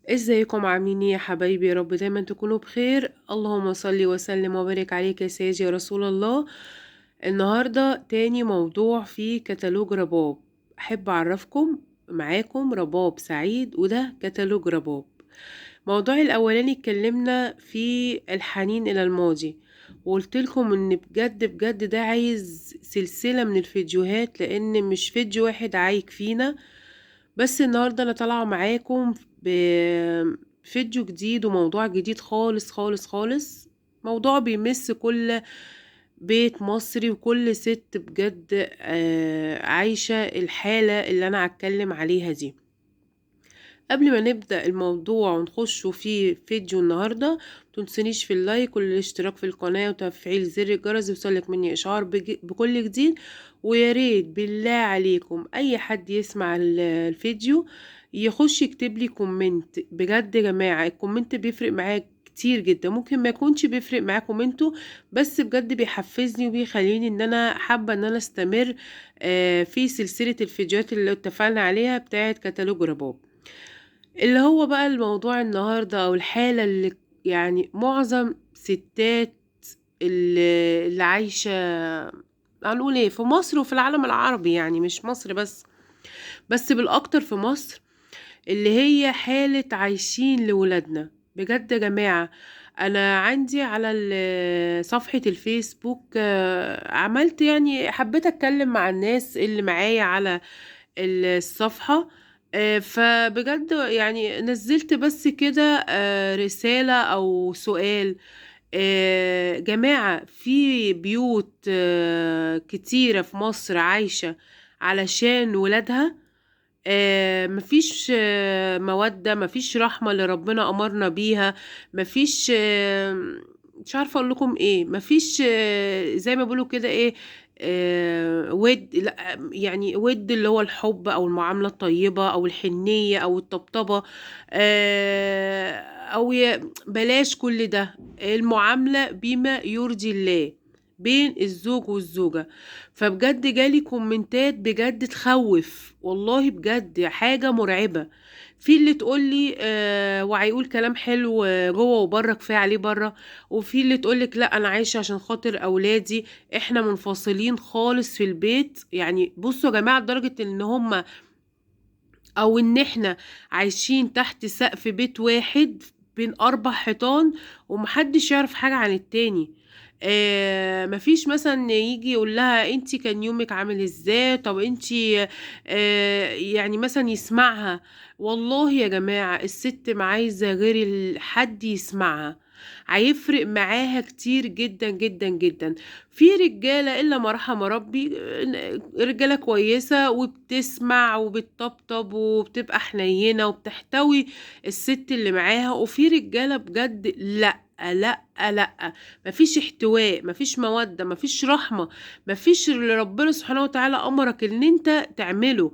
ازيكم عاملين ايه يا حبايبي؟ يا رب دايما تكونوا بخير. اللهم صل وسلم وبارك عليك يا سيدي يا رسول الله. النهاردة تاني موضوع في كتالوج رباب. احب اعرفكم معاكم رباب سعيد، وده كتالوج رباب. موضوع الاولاني اتكلمنا في الحنين الى الماضي، وقلت لكم ان بجد بجد ده عايز سلسلة من الفيديوهات، لان مش فيديو واحد عايك فينا. بس النهاردة أنا طالعة معاكم بفيديو جديد وموضوع جديد خالص خالص خالص. موضوع بيمس كل بيت مصري وكل ست بجد عايشة الحالة اللي أنا هتكلم عليها دي. قبل ما نبدأ الموضوع ونخش في فيديو النهاردة، متنسونيش في اللايك والاشتراك في القناة وتفعيل زر الجرس يوصلك مني إشعار بكل جديد. وياريت بالله عليكم أي حد يسمع الفيديو يخش يكتب لي كومنت. بجد يا جماعة الكومنت بيفرق معايا كتير جدا. ممكن ما يكونش بيفرق معاكم انتوا، بس بجد بيحفزني وبيخليني ان انا حابة ان انا استمر في سلسلة الفيديوهات اللي اتفقنا عليها بتاعة كتالوج رباب. اللي هو بقى الموضوع النهاردة أو الحالة اللي يعني معظم ستات اللي عايشة، هنقول ايه، في مصر وفي العالم العربي، يعني مش مصر بس بالأكتر في مصر، اللي هي حالة عايشين لولادنا. بجد يا جماعة أنا عندي على صفحة الفيسبوك عملت، يعني حبيت أتكلم مع الناس اللي معايا على الصفحة. فبجد يعني نزلت بس كده رسالة أو سؤال. جماعة في بيوت كتيرة في مصر عايشة علشان ولادها. مفيش مودة، مفيش رحمة اللي ربنا أمرنا بيها. مفيش مش عارفة أقول لكم إيه، مفيش زي ما بيقولوا كده إيه، ود، لا يعني ود اللي هو الحب أو المعاملة الطيبة أو الحنية أو الطبطبة. أو بلاش كل ده، المعاملة بما يرضي الله بين الزوج والزوجة. فبجد جالي كومنتات بجد تخوف، والله بجد حاجة مرعبة. في اللي تقولي وهيقول كلام حلو جوه وبره، كفاية عليه بره. وفي اللي تقولك لا انا عايشة عشان خاطر اولادي، احنا منفصلين خالص في البيت. يعني بصوا يا جماعة لدرجة ان هم او ان احنا عايشين تحت سقف بيت واحد بين 4 حيطان، ومحدش يعرف حاجة عن التاني. مفيش مثلا يجي يقول لها انتي كان يومك عامل ازاي، طب انتي يعني مثلا يسمعها. والله يا جماعة الست ما عايزة غير حد يسمعها، هيفرق معاها كتير جدا جدا جدا. في رجالة إلا ما رحم ربي، رجالة كويسة وبتسمع وبتطبطب وبتبقى حنينة وبتحتوي الست اللي معاها، وفي رجالة بجد لا لا لا، مفيش احتواء، مفيش مودة، مفيش رحمة، مفيش اللي ربنا سبحانه وتعالى أمرك ان انت تعمله.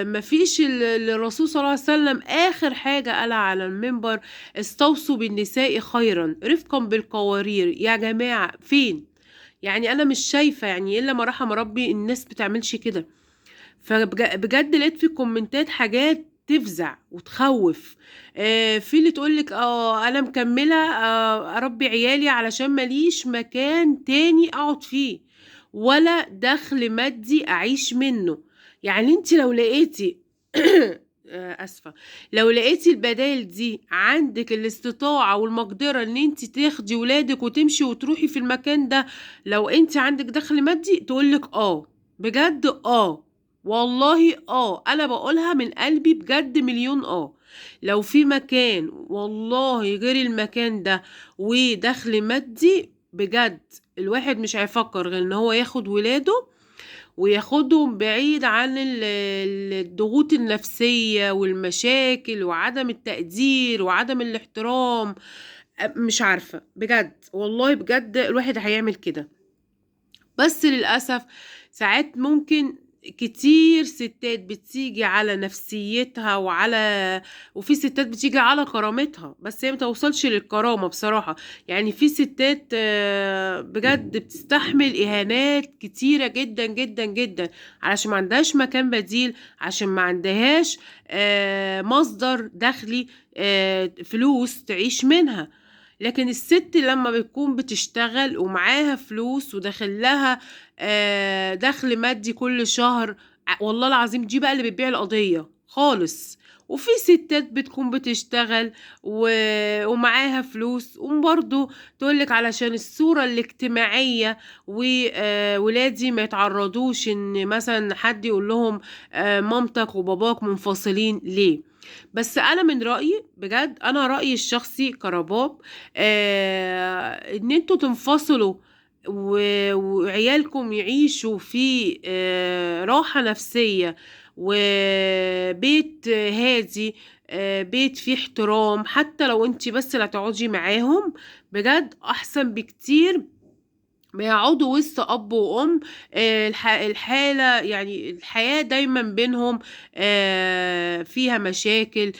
مفيش اللي الرسول صلى الله عليه وسلم آخر حاجة قالها على المنبر: استوصوا بالنساء خيرا رفقا بالقوارير. يا جماعة فين؟ يعني انا مش شايفة، يعني الا ما رحم ربي الناس بتعملش كده. فبجد لقيت في الكومنتات حاجات تفزع وتخوف. في اللي تقولك انا مكملة اربي عيالي علشان ماليش مكان تاني اقعد فيه ولا دخل مادي اعيش منه. يعني انت لو لقيتي اسفة، لو لقيتي البدائل دي عندك الاستطاعة والمقدرة ان انت تاخدي ولادك وتمشي وتروحي في المكان ده، لو انت عندك دخل مادي، تقولك بجد والله انا بقولها من قلبي بجد مليون لو في مكان والله غير المكان ده ودخل مادي، بجد الواحد مش هيفكر غير ان هو ياخد ولاده وياخدهم بعيد عن الضغوط النفسية والمشاكل وعدم التقدير وعدم الاحترام. مش عارفة بجد، والله بجد الواحد هيعمل كده. بس للأسف ساعات ممكن كتير ستات بتيجي على نفسيتها وفي ستات بتيجي على كرامتها، بس هي متوصلش للكرامة بصراحة. يعني في ستات بجد بتستحمل إهانات كتيرة جدا جدا جدا، علشان ما عندهاش مكان بديل، عشان ما عندهاش مصدر دخلي، فلوس تعيش منها. لكن الست لما بتكون بتشتغل ومعاها فلوس وداخل لها دخل مادي كل شهر، والله العظيم دي بقى اللي بتبيع القضية خالص. وفي ستات بتكون بتشتغل ومعاها فلوس وبرضه تقولك علشان الصورة الاجتماعية، وولادي ما يتعرضوش ان مثلا حد يقول لهم مامتك وباباك منفصلين ليه. بس انا من رأيي بجد، انا رأيي الشخصي كرباب، ان انتوا تنفصلوا وعيالكم يعيشوا في راحة نفسية وبيت هادي، بيت فيه احترام. حتى لو انتي بس لا تقعدي معاهم، بجد احسن بكتير بيقعدوا وسط اب وام. الحاله يعني الحياه دايما بينهم فيها مشاكل،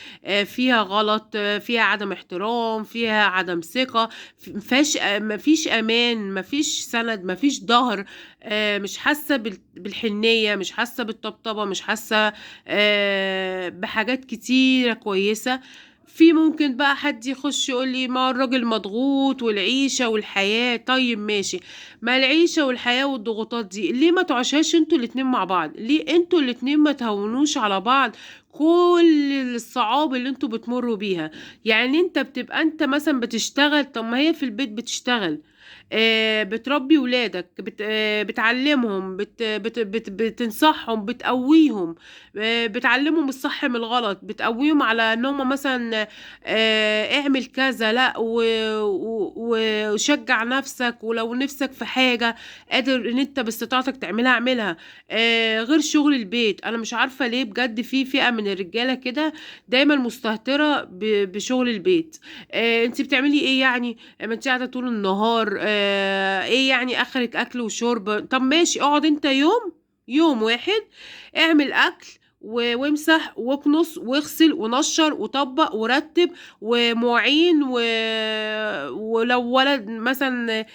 فيها غلط، فيها عدم احترام، فيها عدم ثقه، مفيش امان، مفيش سند، مفيش ظهر. مش حاسه بالحنيه، مش حاسه بالطبطبه، مش حاسه بحاجات كتيره كويسه. في ممكن بقى حد يخش يقول لي ما الراجل مضغوط والعيشه والحياه، طيب ماشي. ما العيشة والحياة والضغوطات دي ليه ما تعيشهاش انتوا الاتنين مع بعض؟ ليه انتوا الاتنين ما تهونوش على بعض كل الصعاب اللي انتوا بتمروا بيها؟ يعني انت بتبقى انت مثلا بتشتغل، طب ما هي في البيت بتشتغل، بتربي ولادك، بتعلمهم، بتنصحهم، بتقويهم، بتعلمهم الصح من الغلط، بتقويهم على انهم مثلا اعمل كذا، لا وشجع نفسك، ولو نفسك في حاجة قادر ان انت باستطاعتك تعملها اعملها. غير شغل البيت، انا مش عارفة ليه بجد في فئة من الرجالة كده دايما مستهترة بشغل البيت. انت بتعملي ايه يعني؟ ما انت قاعده طول النهار، ايه يعني اخرك اكل وشرب؟ طب ماشي، اقعد انت يوم واحد، اعمل اكل وامسح واكنس واغسل ونشر وطبق ورتب ومواعين ولو ولد مثلا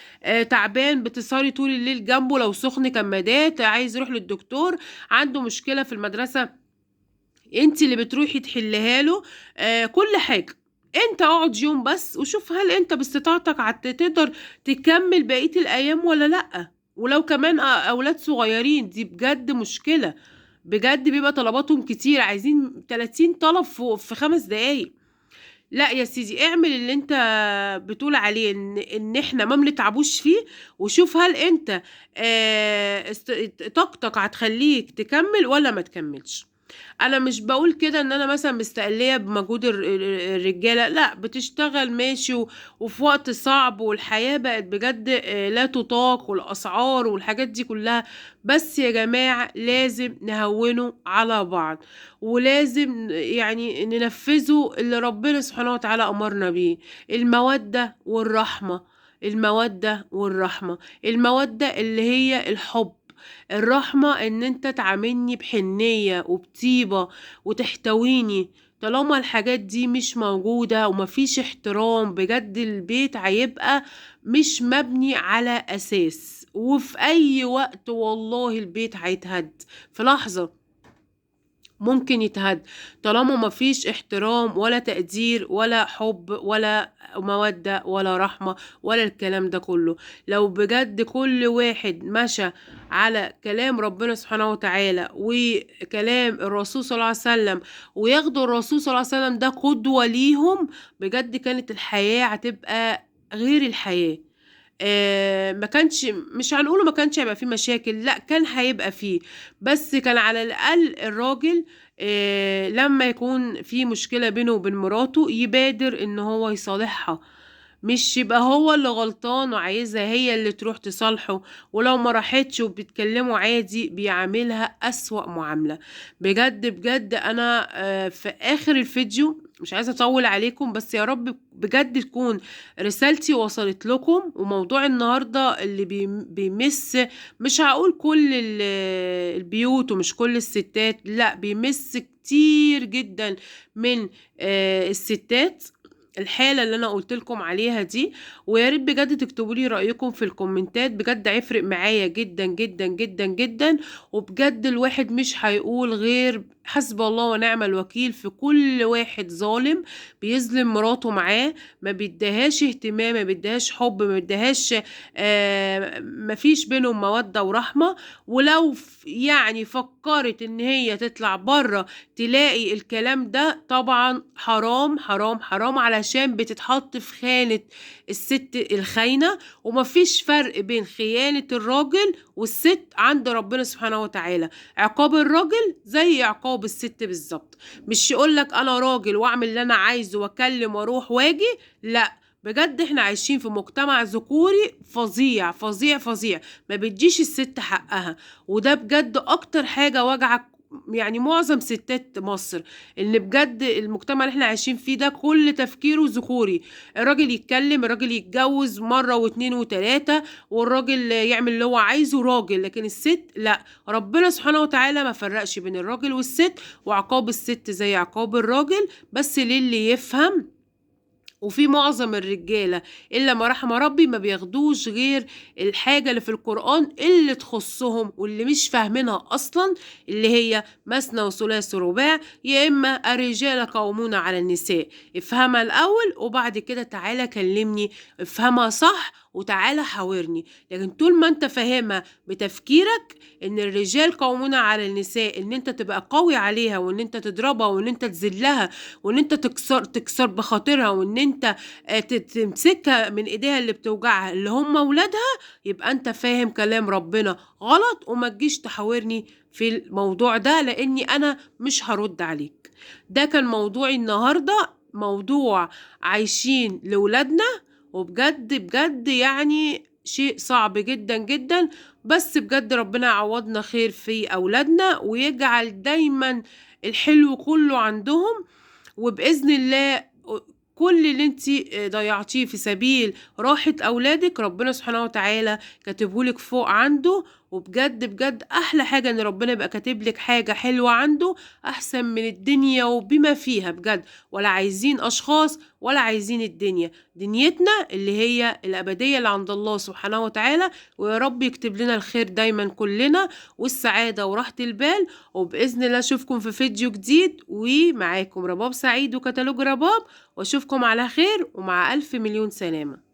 تعبان بتسهري طول الليل جنبه، لو سخن كمادات، عايز يروح للدكتور، عنده مشكلة في المدرسة، انت اللي بتروحي تحلها له. كل حاجة. انت اقعد يوم بس وشوف هل انت باستطاعتك تقدر تكمل بقية الايام ولا لأ. ولو كمان اولاد صغيرين، دي بجد مشكلة. بجد بيبقى طلباتهم كتير، عايزين 30 طلب في 5 دقايق. لا يا سيدي، اعمل اللي انت بتقول عليه، ان احنا ما بنتعبوش فيه، وشوف هل انت طاقتك هتخليك تكمل ولا ما تكملش. انا مش بقول كده ان انا مثلا مستقلية بمجهود الرجالة، لا بتشتغل ماشي وفي وقت صعب، والحياة بقت بجد لا تطاق، والاسعار والحاجات دي كلها. بس يا جماعة لازم نهونه على بعض، ولازم يعني ننفذه اللي ربنا سبحانه وتعالى امرنا بيه: المودة والرحمة. المودة والرحمة، المودة اللي هي الحب، الرحمة ان انت تعاملني بحنية وبطيبة وتحتويني. طالما الحاجات دي مش موجودة ومفيش احترام، بجد البيت هيبقى مش مبني على اساس، وفي اي وقت والله البيت هيتهد في لحظة، ممكن يتهد. طالما مفيش احترام ولا تقدير ولا حب ولا مودة ولا رحمة ولا الكلام ده كله. لو بجد كل واحد مشى على كلام ربنا سبحانه وتعالى وكلام الرسول صلى الله عليه وسلم، وياخدوا الرسول صلى الله عليه وسلم ده قدوة ليهم، بجد كانت الحياة هتبقى غير الحياة. ما كانش، مش هنقوله ما كانش هيبقى فيه مشاكل، لا كان هيبقى فيه، بس كان على الأقل الراجل لما يكون في مشكلة بينه وبين مراته يبادر ان هو يصالحها، مش يبقى هو اللي غلطان وعايزها هي اللي تروح تصالحه، ولو ما راحتش وبيتكلموا عادي بيعاملها أسوأ معاملة. بجد بجد انا في اخر الفيديو مش عايزة اطول عليكم، بس يا رب بجد تكون رسالتي وصلت لكم. وموضوع النهاردة اللي بيمس، مش هقول كل البيوت ومش كل الستات، لا بيمس كتير جدا من الستات، الحالة اللي انا قلت لكم عليها دي. ويا ريت بجد تكتبوا لي رأيكم في الكومنتات، بجد هيفرق معايا جدا جدا جدا جدا. وبجد الواحد مش هيقول غير حسب الله ونعم الوكيل في كل واحد ظالم بيظلم مراته معاه، ما بيديهاش اهتمام، ما بيديهاش حب، ما بيديهاش ما فيش بينهم مودة ورحمة. ولو يعني فكرت ان هي تطلع بره تلاقي الكلام ده، طبعا حرام حرام حرام، علشان بتتحط في خانة الست الخاينة. ومفيش فرق بين خيانة الراجل والست عند ربنا سبحانه وتعالى. عقاب الراجل زي عقاب الست بالظبط. مش يقولك انا راجل واعمل اللي انا عايزه واكلم واروح واجي، لا. بجد احنا عايشين في مجتمع ذكوري فظيع فظيع فظيع، ما بتجيش الست حقها. وده بجد اكتر حاجة وجعك يعني معظم ستات مصر، ان بجد المجتمع اللي احنا عايشين فيه ده كل تفكيره ذكوري. الراجل يتكلم، الراجل يتجوز مرة واتنين وتلاتة، والراجل يعمل اللي هو عايزه راجل، لكن الست لا. ربنا سبحانه وتعالى ما فرقش بين الراجل والست، وعقاب الست زي عقاب الراجل، بس للي يفهم. وفي معظم الرجالة إلا ما رحم ربي ما بياخدوش غير الحاجة اللي في القرآن اللي تخصهم، واللي مش فاهمينها أصلا، اللي هي مثنى وثلاث ورباع، يا إما الرجال قوامون على النساء. افهمها الأول وبعد كده تعالى كلمني، افهمها صح وتعالى حاورني. لكن طول ما انت فاهمها بتفكيرك ان الرجال قوامون على النساء، ان انت تبقى قوي عليها، وان انت تضربها، وان انت تذلها، وان انت تكسر بخاطرها، وان انت تمسكها من ايديها اللي بتوجعها اللي هم ولادها، يبقى انت فاهم كلام ربنا غلط. وما تجيش تحاورني في الموضوع ده، لاني انا مش هرد عليك. ده كان موضوعي النهاردة، موضوع عايشين لولادنا. وبجد بجد يعني شيء صعب جدا جدا، بس بجد ربنا يعوضنا خير في أولادنا، ويجعل دايما الحلو كله عندهم. وبإذن الله كل اللي انت ضيعتيه في سبيل راحة أولادك، ربنا سبحانه وتعالى كاتبهولك فوق عنده. وبجد بجد أحلى حاجة إن ربنا يبقى كاتبلك حاجة حلوة عنده، أحسن من الدنيا وبما فيها بجد. ولا عايزين أشخاص ولا عايزين الدنيا، دنيتنا اللي هي الأبدية اللي عند الله سبحانه وتعالى. ويا رب يكتب لنا الخير دايما كلنا، والسعادة وراحة البال. وبإذن الله أشوفكم في فيديو جديد، ومعاكم رباب سعيد وكتالوج رباب، وأشوفكم على خير ومع ألف مليون سلامة.